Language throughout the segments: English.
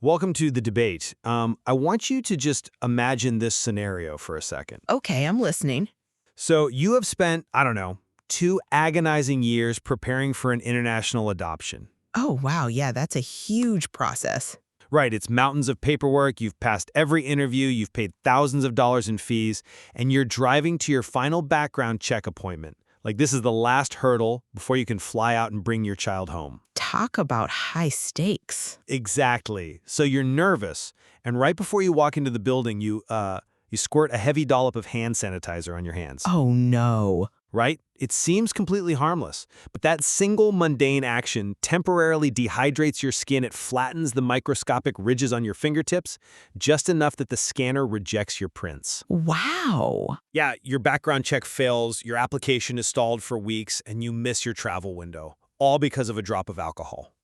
Welcome to the debate. I want you to just imagine this scenario for a second. Okay, I'm listening. So you have spent, I don't know, 2 agonizing years preparing for an international adoption. Oh, wow. Yeah, that's a huge process. Right, it's mountains of paperwork, you've passed every interview, you've paid thousands of dollars in fees, and you're driving to your final background check appointment. Like this is the last hurdle before you can fly out and bring your child home. Talk about high stakes. Exactly. So you're nervous, and right before you walk into the building, you squirt a heavy dollop of hand sanitizer on your hands. Oh, no. Right? It seems completely harmless, but that single mundane action temporarily dehydrates your skin. It flattens the microscopic ridges on your fingertips, just enough that the scanner rejects your prints. Wow. Yeah, your background check fails, your application is stalled for weeks, and you miss your travel window, all because of a drop of alcohol.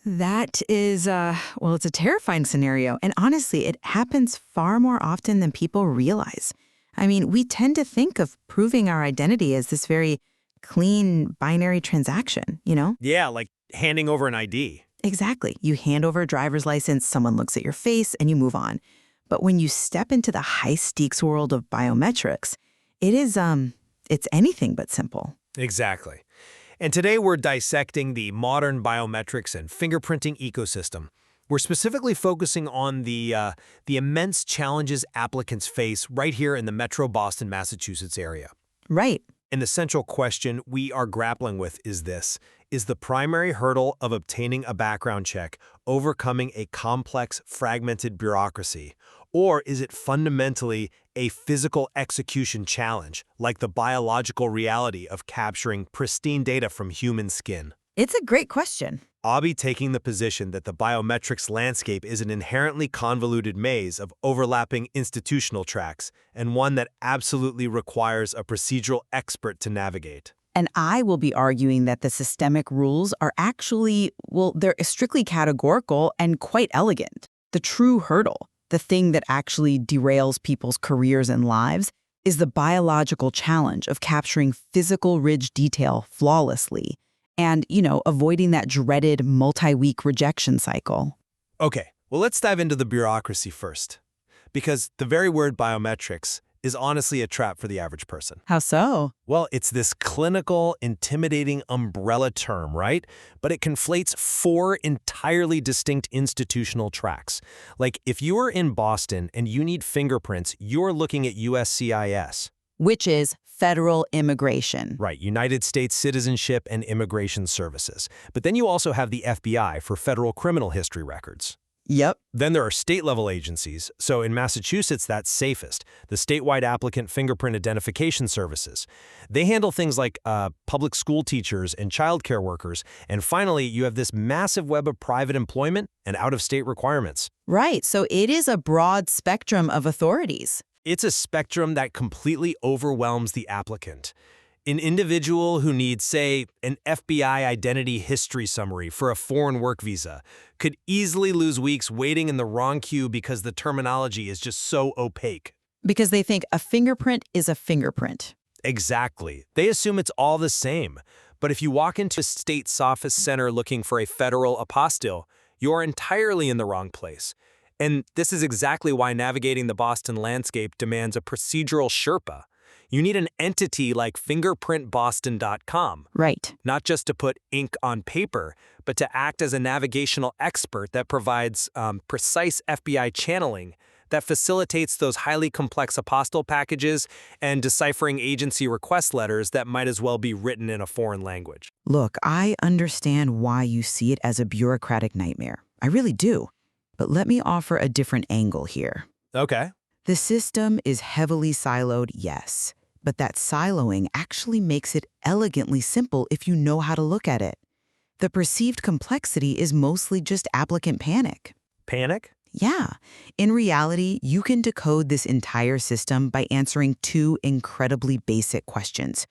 That is, well, it's a terrifying scenario. And honestly, it happens far more often than people realize. I mean, we tend to think of proving our identity as this very clean binary transaction, you know? Yeah, like handing over an ID. Exactly. You hand over a driver's license, someone looks at your face, and you move on. But when you step into the high-stakes world of biometrics, it's anything but simple. Exactly. And today we're dissecting the modern biometrics and fingerprinting ecosystem. We're specifically focusing on the immense challenges applicants face right here in the Metro Boston, Massachusetts area. Right. And the central question we are grappling with is this: is the primary hurdle of obtaining a background check overcoming a complex, fragmented bureaucracy? Or is it fundamentally a physical execution challenge, like the biological reality of capturing pristine data from human skin? It's a great question. I'll be taking the position that the biometrics landscape is an inherently convoluted maze of overlapping institutional tracks, and one that absolutely requires a procedural expert to navigate. And I will be arguing that the systemic rules are actually, well, they're strictly categorical and quite elegant. The true hurdle, the thing that actually derails people's careers and lives, is the biological challenge of capturing physical ridge detail flawlessly and, avoiding that dreaded multi-week rejection cycle. Okay, well, let's dive into the bureaucracy first, because the very word biometrics is honestly a trap for the average person. How so? Well, it's this clinical, intimidating umbrella term, right? But it conflates 4 entirely distinct institutional tracks. Like, if you are in Boston and you need fingerprints, you're looking at USCIS. Which is federal immigration. Right, United States Citizenship and Immigration Services. But then you also have the FBI for federal criminal history records. Yep. Then there are state-level agencies. So in Massachusetts, that's SAFEST, the statewide applicant fingerprint identification services. They handle things like public school teachers and childcare workers. And finally, you have this massive web of private employment and out-of-state requirements. Right, so it is a broad spectrum of authorities. It's a spectrum that completely overwhelms the applicant. An individual who needs, say, an FBI identity history summary for a foreign work visa could easily lose weeks waiting in the wrong queue because the terminology is just so opaque. Because they think a fingerprint is a fingerprint. Exactly. They assume it's all the same. But if you walk into a state's office center looking for a federal apostille, you're entirely in the wrong place. And this is exactly why navigating the Boston landscape demands a procedural Sherpa. You need an entity like fingerprintboston.com. Right. Not just to put ink on paper, but to act as a navigational expert that provides precise FBI channeling that facilitates those highly complex apostille packages and deciphering agency request letters that might as well be written in a foreign language. Look, I understand why you see it as a bureaucratic nightmare. I really do. But let me offer a different angle here. Okay. The system is heavily siloed, yes. But that siloing actually makes it elegantly simple if you know how to look at it. The perceived complexity is mostly just applicant panic. Panic? Yeah. In reality, you can decode this entire system by answering 2 incredibly basic questions.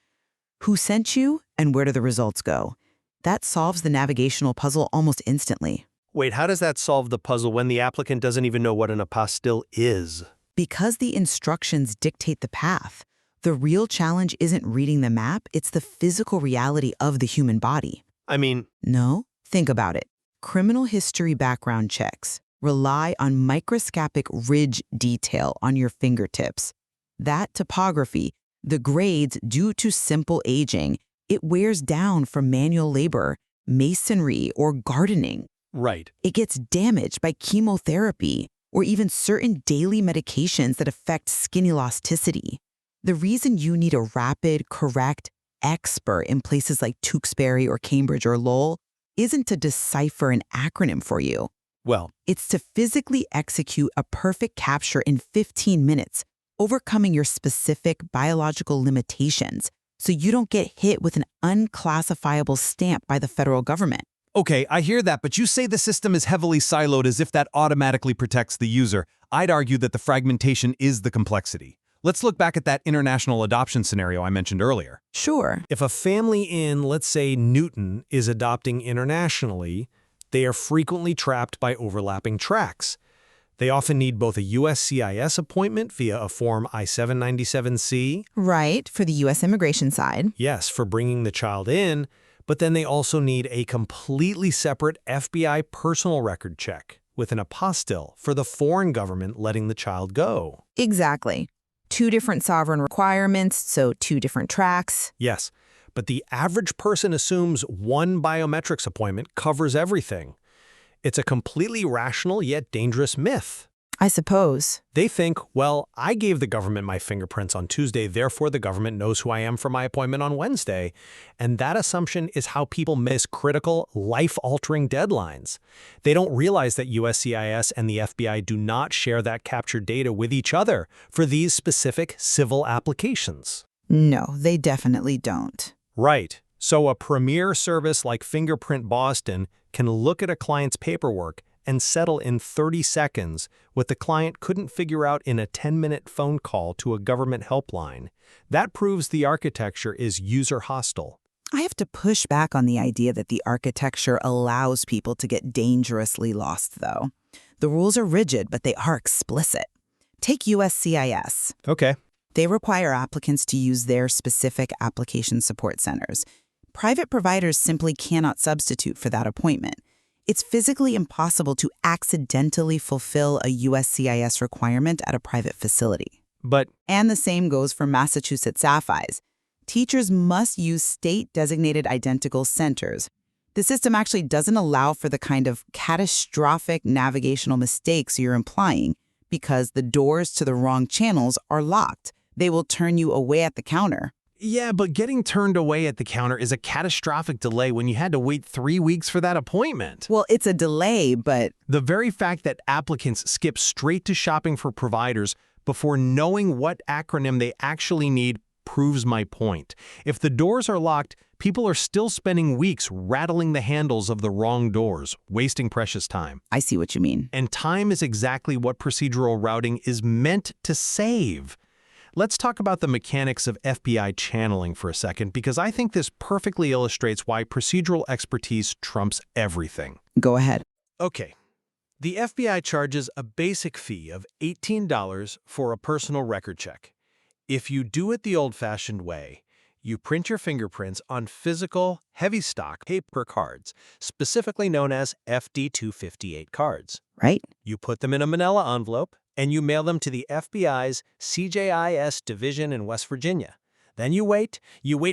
Who sent you, and where do the results go? That solves the navigational puzzle almost instantly. Wait, how does that solve the puzzle when the applicant doesn't even know what an apostille is? Because the instructions dictate the path. The real challenge isn't reading the map, it's the physical reality of the human body. I mean, No? Think about it. Criminal history background checks, rely on microscopic ridge detail on your fingertips. That topography, the grades due to simple aging, it wears down from manual labor, masonry, or gardening. Right. It gets damaged by chemotherapy or even certain daily medications that affect skin elasticity. The reason you need a rapid, correct expert in places like Tewksbury or Cambridge or Lowell isn't to decipher an acronym for you. Well, It's to physically execute a perfect capture in 15 minutes, overcoming your specific biological limitations so you don't get hit with an unclassifiable stamp by the federal government. okay, I hear that, but you say the system is heavily siloed as if that automatically protects the user. I'd argue that the fragmentation is the complexity. Let's look back at that international adoption scenario I mentioned earlier. Sure. If a family in, let's say, Newton is adopting internationally, they are frequently trapped by overlapping tracks. They often need both a USCIS appointment via a Form I-797C, Right, for the U.S. immigration side. yes, for bringing the child in, but then they also need a completely separate FBI personal record check with an apostille for the foreign government letting the child go. Exactly. 2 different sovereign requirements, so 2 different tracks. Yes, but the average person assumes one biometrics appointment covers everything. It's a completely rational yet dangerous myth. I suppose. They think, well, I gave the government my fingerprints on Tuesday, therefore the government knows who I am for my appointment on Wednesday. And that assumption is how people miss critical, life-altering deadlines. They don't realize that USCIS and the FBI do not share that captured data with each other for these specific civil applications. No, they definitely don't. Right. So a premier service like Fingerprint Boston can look at a client's paperwork and settle in 30 seconds what the client couldn't figure out in a 10-minute phone call to a government helpline. That proves the architecture is user-hostile. I have to push back on the idea that the architecture allows people to get dangerously lost, though. The rules are rigid, but they are explicit. Take USCIS. Okay. They require applicants to use their specific application support centers. Private providers simply cannot substitute for that appointment. It's physically impossible to accidentally fulfill a USCIS requirement at a private facility. But And the same goes for Massachusetts Sapphires. Teachers must use state-designated identical centers. The system actually doesn't allow for the kind of catastrophic navigational mistakes you're implying because the doors to the wrong channels are locked. They will turn you away at the counter. yeah, but getting turned away at the counter is a catastrophic delay when you had to wait 3 weeks for that appointment. Well, it's a delay, but The very fact that applicants skip straight to shopping for providers before knowing what acronym they actually need proves my point. If the doors are locked, people are still spending weeks rattling the handles of the wrong doors, wasting precious time. I see what you mean. And time is exactly what procedural routing is meant to save. Let's talk about the mechanics of FBI channeling for a second, because I think this perfectly illustrates why procedural expertise trumps everything. Go ahead. Okay. The FBI charges a basic fee of $18 for a personal record check. If you do it the old-fashioned way, you print your fingerprints on physical, heavy-stock paper cards, specifically known as FD-258 cards. Right? You put them in a manila envelope, and you mail them to the FBI's CJIS division in West Virginia. Then you wait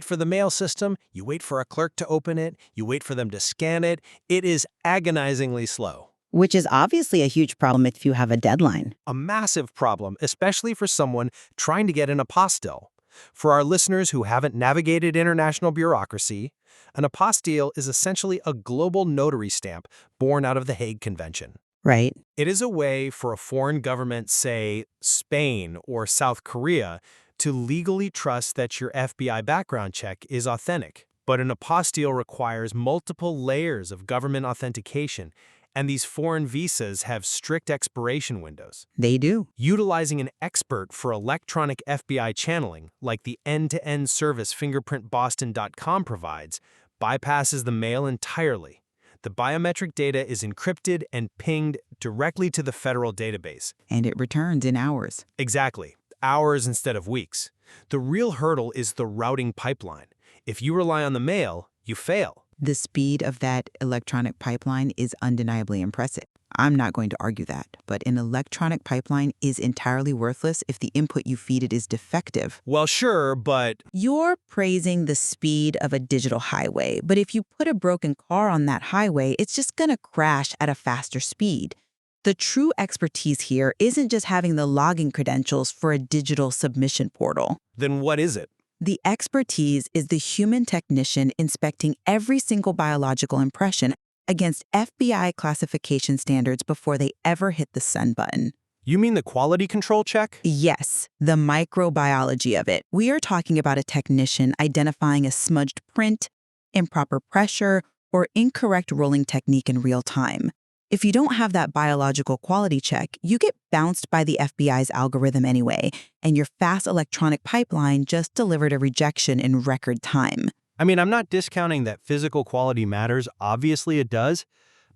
for the mail system, you wait for a clerk to open it, you wait for them to scan it. It is agonizingly slow. Which is obviously a huge problem if you have a deadline. A massive problem, especially for someone trying to get an apostille. For our listeners who haven't navigated international bureaucracy, an apostille is essentially a global notary stamp born out of the Hague Convention. Right. It is a way for a foreign government, say Spain or South Korea, to legally trust that your FBI background check is authentic. But an apostille requires multiple layers of government authentication, and these foreign visas have strict expiration windows. They do. Utilizing an expert for electronic FBI channeling, like the end-to-end service fingerprintboston.com provides, bypasses the mail entirely. The biometric data is encrypted and pinged directly to the federal database. And it returns in hours. Exactly. Hours instead of weeks. The real hurdle is the routing pipeline. If you rely on the mail, you fail. The speed of that electronic pipeline is undeniably impressive. I'm not going to argue that, but an electronic pipeline is entirely worthless if the input you feed it is defective. Well, sure, but You're praising the speed of a digital highway, but if you put a broken car on that highway, it's just going to crash at a faster speed. The true expertise here isn't just having the login credentials for a digital submission portal. then what is it? The expertise is the human technician inspecting every single biological impression against FBI classification standards before they ever hit the send button. You mean the quality control check? Yes, the microbiology of it. We are talking about a technician identifying a smudged print, improper pressure, or incorrect rolling technique in real time. If you don't have that biological quality check, you get bounced by the FBI's algorithm anyway, and your fast electronic pipeline just delivered a rejection in record time. I mean, I'm not discounting that physical quality matters. Obviously it does.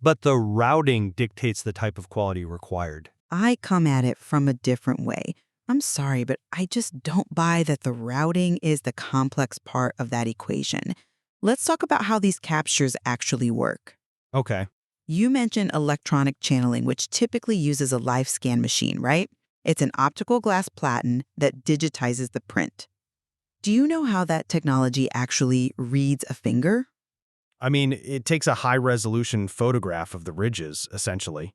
But the routing dictates the type of quality required. I come at it from a different way. I'm sorry, but I just don't buy that the routing is the complex part of that equation. Let's talk about how these captures actually work. Okay. You mentioned electronic channeling, which typically uses a live scan machine, right? It's an optical glass platen that digitizes the print. Do you know how that technology actually reads a finger? I mean, it takes a high-resolution photograph of the ridges, essentially.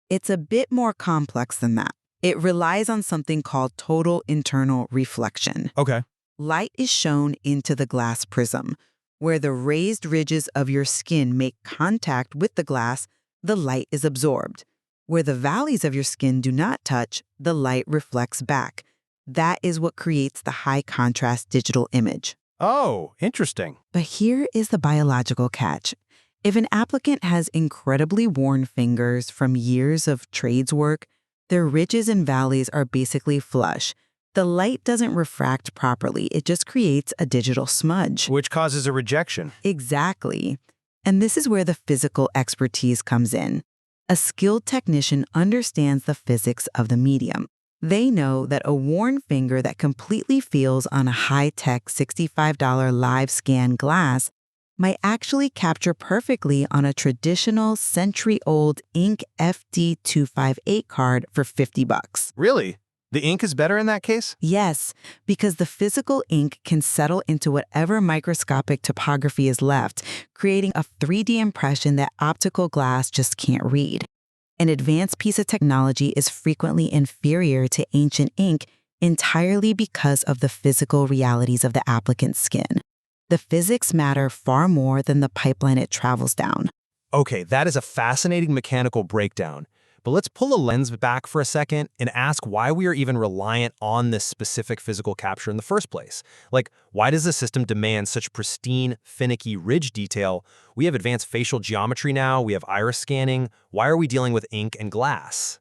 It's a bit more complex than that. It relies on something called total internal reflection. Okay. Light is shown into the glass prism. Where the raised ridges of your skin make contact with the glass, the light is absorbed. Where the valleys of your skin do not touch, the light reflects back. That is what creates the high-contrast digital image. Oh, interesting. But here is the biological catch. If an applicant has incredibly worn fingers from years of trades work, their ridges and valleys are basically flush. The light doesn't refract properly. It just creates a digital smudge. Which causes a rejection. Exactly. And this is where the physical expertise comes in. A skilled technician understands the physics of the medium. They know that a worn finger that completely feels on a high-tech $65 live scan glass might actually capture perfectly on a traditional century-old ink FD258 card for $50. Really? The ink is better in that case? Yes, because the physical ink can settle into whatever microscopic topography is left, creating a 3D impression that optical glass just can't read. An advanced piece of technology is frequently inferior to ancient ink entirely because of the physical realities of the applicant's skin. The physics matter far more than the pipeline it travels down. Okay, that is a fascinating mechanical breakdown. But let's pull a lens back for a second and ask why we are even reliant on this specific physical capture in the first place. Like, why does the system demand such pristine, finicky ridge detail? We have advanced facial geometry now, we have iris scanning. Why are we dealing with ink and glass?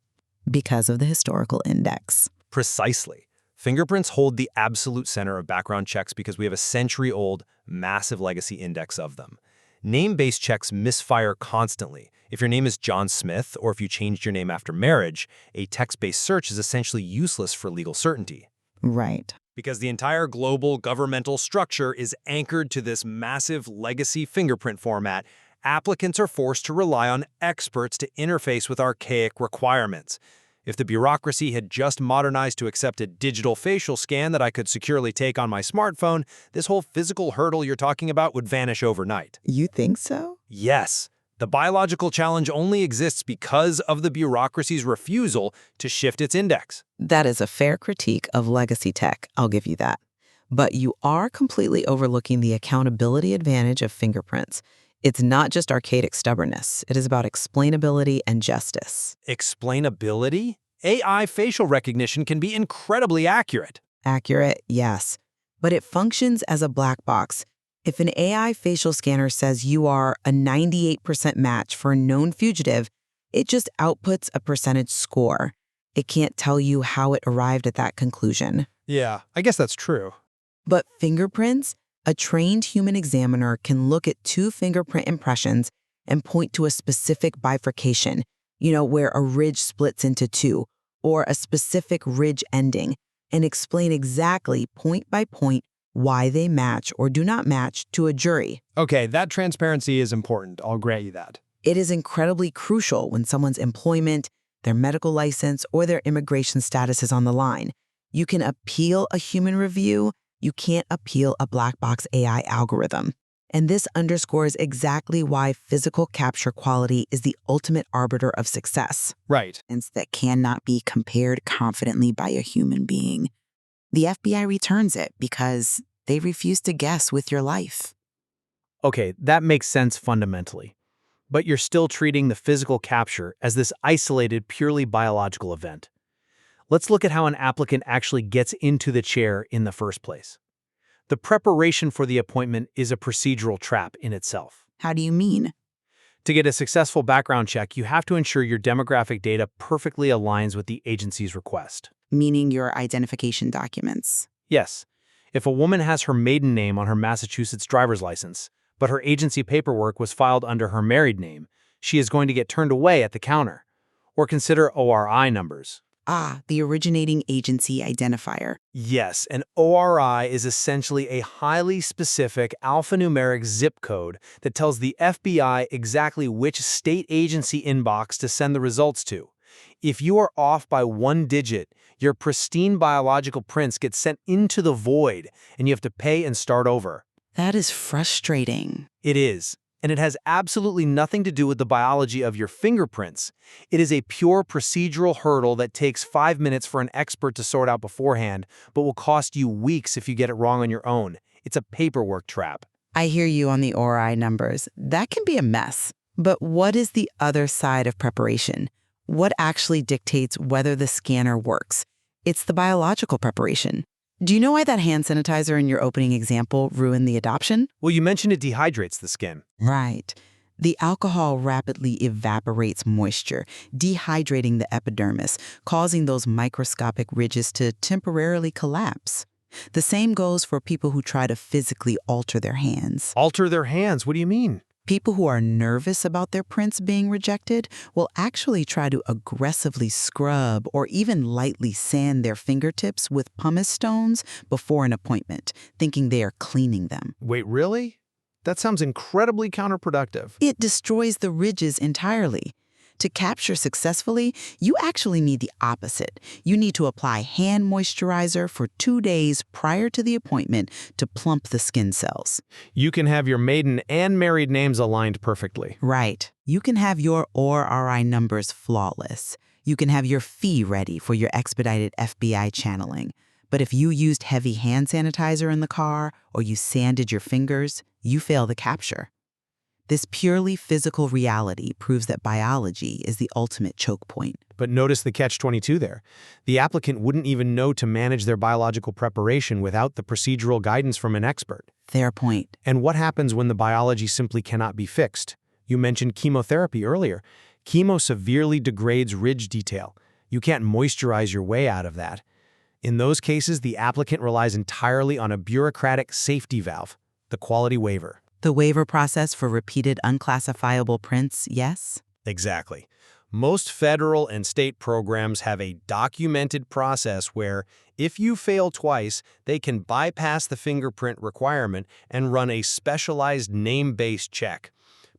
Because of the historical index. Precisely. Fingerprints hold the absolute center of background checks because we have a century-old, massive legacy index of them. Name-based checks misfire constantly. If your name is John Smith, or if you changed your name after marriage, a text-based search is essentially useless for legal certainty. Right. Because the entire global governmental structure is anchored to this massive legacy fingerprint format, applicants are forced to rely on experts to interface with archaic requirements. If the bureaucracy had just modernized to accept a digital facial scan that I could securely take on my smartphone, this whole physical hurdle you're talking about would vanish overnight. You think so? Yes. The biological challenge only exists because of the bureaucracy's refusal to shift its index. That is a fair critique of legacy tech, I'll give you that. But you are completely overlooking the accountability advantage of fingerprints. It's not just archaic stubbornness. It is about explainability and justice. Explainability? AI facial recognition can be incredibly accurate. Accurate, yes. But it functions as a black box. If an AI facial scanner says you are a 98% match for a known fugitive, it just outputs a percentage score. It can't tell you how it arrived at that conclusion. Yeah, I guess that's true. But fingerprints, a trained human examiner can look at two fingerprint impressions and point to a specific bifurcation, where a ridge splits into two, or a specific ridge ending, and explain exactly, point by point, why they match or do not match to a jury. Okay, that transparency is important. I'll grant you that. It is incredibly crucial when someone's employment, their medical license, or their immigration status is on the line. You can appeal a human review, you can't appeal a black box AI algorithm. And this underscores exactly why physical capture quality is the ultimate arbiter of success. Right. That cannot be compared confidently by a human being. The FBI returns it because they refuse to guess with your life. Okay, that makes sense fundamentally. But you're still treating the physical capture as this isolated, purely biological event. Let's look at how an applicant actually gets into the chair in the first place. The preparation for the appointment is a procedural trap in itself. How do you mean? To get a successful background check, you have to ensure your demographic data perfectly aligns with the agency's request. Meaning your identification documents. Yes, if a woman has her maiden name on her Massachusetts driver's license, but her agency paperwork was filed under her married name, she is going to get turned away at the counter. Or consider ORI numbers. Ah, the originating agency identifier. Yes, an ORI is essentially a highly specific alphanumeric zip code that tells the FBI exactly which state agency inbox to send the results to. If you are off by one digit, your pristine biological prints get sent into the void, and you have to pay and start over. That is frustrating. It is. And it has absolutely nothing to do with the biology of your fingerprints. It is a pure procedural hurdle that takes 5 minutes for an expert to sort out beforehand, but will cost you weeks if you get it wrong on your own. It's a paperwork trap. I hear you on the ORI numbers. That can be a mess. But what is the other side of preparation? What actually dictates whether the scanner works? It's the biological preparation. Do you know why that hand sanitizer in your opening example ruined the adoption? Well, you mentioned it dehydrates the skin. Right. The alcohol rapidly evaporates moisture, dehydrating the epidermis, causing those microscopic ridges to temporarily collapse. The same goes for people who try to physically alter their hands. Alter their hands? What do you mean? People who are nervous about their prints being rejected will actually try to aggressively scrub or even lightly sand their fingertips with pumice stones before an appointment, thinking they are cleaning them. Wait, really? That sounds incredibly counterproductive. It destroys the ridges entirely. To capture successfully, you actually need the opposite. You need to apply hand moisturizer for 2 days prior to the appointment to plump the skin cells. You can have your maiden and married names aligned perfectly. Right. You can have your ORI numbers flawless. You can have your fee ready for your expedited FBI channeling. But if you used heavy hand sanitizer in the car or you sanded your fingers, you fail the capture. This purely physical reality proves that biology is the ultimate choke point. But notice the catch-22 there. The applicant wouldn't even know to manage their biological preparation without the procedural guidance from an expert. Fair point. And what happens when the biology simply cannot be fixed? You mentioned chemotherapy earlier. Chemo severely degrades ridge detail. You can't moisturize your way out of that. In those cases, the applicant relies entirely on a bureaucratic safety valve, the quality waiver. The waiver process for repeated unclassifiable prints, yes? Exactly. Most federal and state programs have a documented process where, if you fail twice, they can bypass the fingerprint requirement and run a specialized name-based check.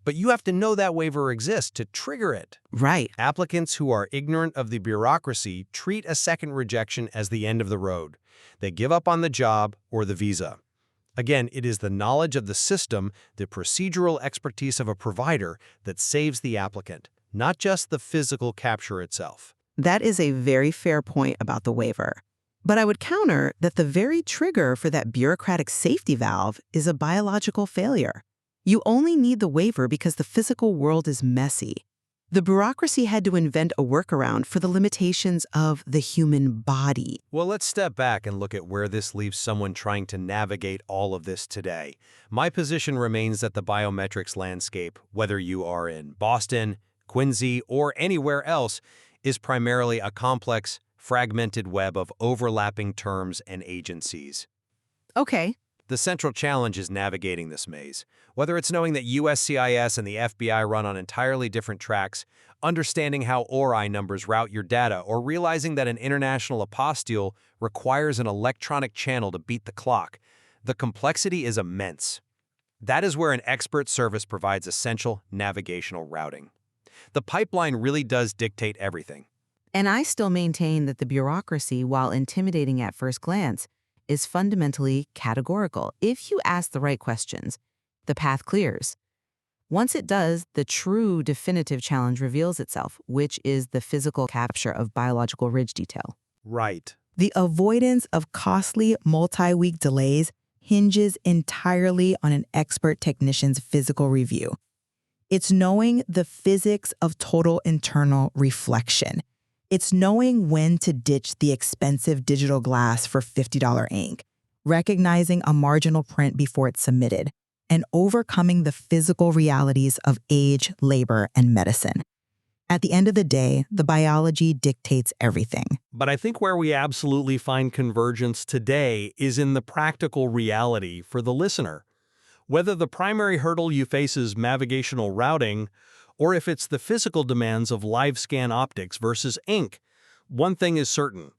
But you have to know that waiver exists to trigger it. Right. Applicants who are ignorant of the bureaucracy treat a second rejection as the end of the road. They give up on the job or the visa. Again, it is the knowledge of the system, the procedural expertise of a provider that saves the applicant, not just the physical capture itself. That is a very fair point about the waiver. But I would counter that the very trigger for that bureaucratic safety valve is a biological failure. You only need the waiver because the physical world is messy. The bureaucracy had to invent a workaround for the limitations of the human body. Well, let's step back and look at where this leaves someone trying to navigate all of this today. My position remains that the biometrics landscape, whether you are in Boston, Quincy, or anywhere else, is primarily a complex, fragmented web of overlapping terms and agencies. Okay. The central challenge is navigating this maze. Whether it's knowing that USCIS and the FBI run on entirely different tracks, understanding how ORI numbers route your data, or realizing that an international apostille requires an electronic channel to beat the clock, The complexity is immense. That is where an expert service provides essential navigational routing. The pipeline really does dictate everything. And I still maintain that the bureaucracy, while intimidating at first glance, is fundamentally categorical. If you ask the right questions, the path clears. Once it does, the true definitive challenge reveals itself, which is the physical capture of biological ridge detail. Right. The avoidance of costly multi-week delays hinges entirely on an expert technician's physical review. It's knowing the physics of total internal reflection. It's knowing when to ditch the expensive digital glass for $50 ink, recognizing a marginal print before it's submitted, and overcoming the physical realities of age, labor, and medicine. At the end of the day, the biology dictates everything. But I think where we absolutely find convergence today is in the practical reality for the listener. Whether the primary hurdle you face is navigational routing, or if it's the physical demands of live scan optics versus ink, one thing is certain.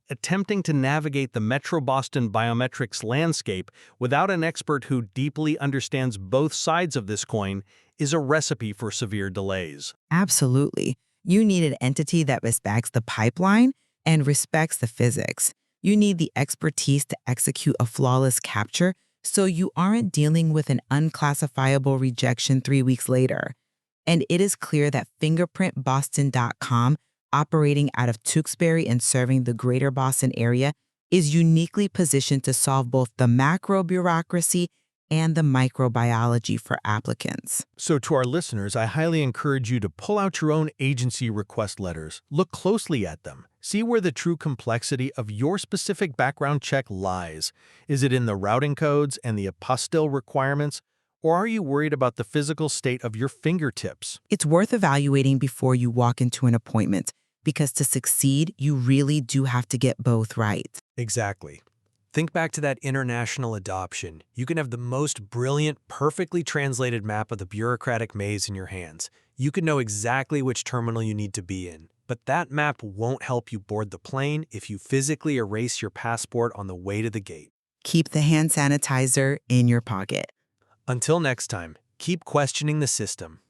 Attempting to navigate the Metro Boston biometrics landscape without an expert who deeply understands both sides of this coin is a recipe for severe delays. Absolutely. You need an entity that respects the pipeline and respects the physics. You need the expertise to execute a flawless capture so you aren't dealing with an unclassifiable rejection 3 weeks later. And it is clear that fingerprintboston.com, operating out of Tewksbury and serving the greater Boston area, is uniquely positioned to solve both the macro bureaucracy and the microbiology for applicants. So to our listeners, I highly encourage you to pull out your own agency request letters. Look closely at them. See where the true complexity of your specific background check lies. Is it in the routing codes and the Apostille requirements? Or are you worried about the physical state of your fingertips? It's worth evaluating before you walk into an appointment, because to succeed, you really do have to get both right. Exactly. Think back to that international adoption. You can have the most brilliant, perfectly translated map of the bureaucratic maze in your hands. You can know exactly which terminal you need to be in. But that map won't help you board the plane if you physically erase your passport on the way to the gate. Keep the hand sanitizer in your pocket. Until next time, keep questioning the system.